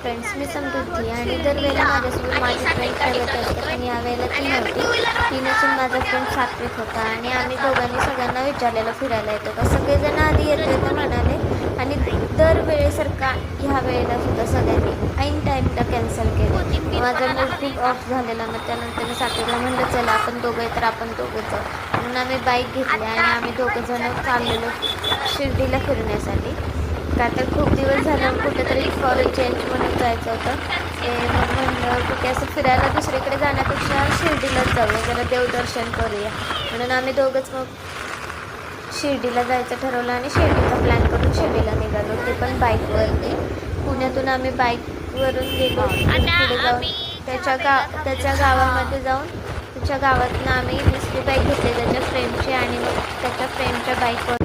Friends, मी समृद्धी आणि दरवेळेला माझ्यासोबत माझी फ्रेंड प्रगत असते, पण यावेळेला ती नव्हती. ती नसून माझा फ्रेंड सात्विक होता आणि आम्ही दोघांनी सगळ्यांना विचारलेलं फिरायला येतो का. सगळेजण आधी येतो येतं म्हणाले आणि दरवेळेसारखा ह्या वेळेला सुद्धा सगळ्यांनी ऐन टाईमला कॅन्सल केलं. माझा मूड खूप ऑफ झालेला. मग त्यानंतर मी सात्विकला म्हणलं चला आपण दोघं तर आपण दोघं जाऊ म्हणून आम्ही बाईक घेतली आणि आम्ही दोघंजणं चाललेलो शिर्डीला फिरण्यासाठी. का तर खूप दिवस झालं कुठेतरी फॉरेन चेंज म्हणून जायचं होतं. ते मग म्हणलं कुठे असं फिरायला दुसरीकडे जाण्यापेक्षा शिर्डीलाच जाऊया, जरा देवदर्शन करूया म्हणून आम्ही दोघंच मग शिर्डीला जायचं ठरवलं आणि शिर्डीचा प्लॅन करून शिर्डीला निघालो, ते पण बाईकवरती. पुण्यातून आम्ही बाईकवरून गेलो पुढे जाऊन त्याच्या गावामध्ये जाऊन त्याच्या गावातनं आम्ही दुसरी बाईक घेतली त्याच्या फ्रेंडची आणि मग त्याच्या फ्रेंडच्या बाईकवर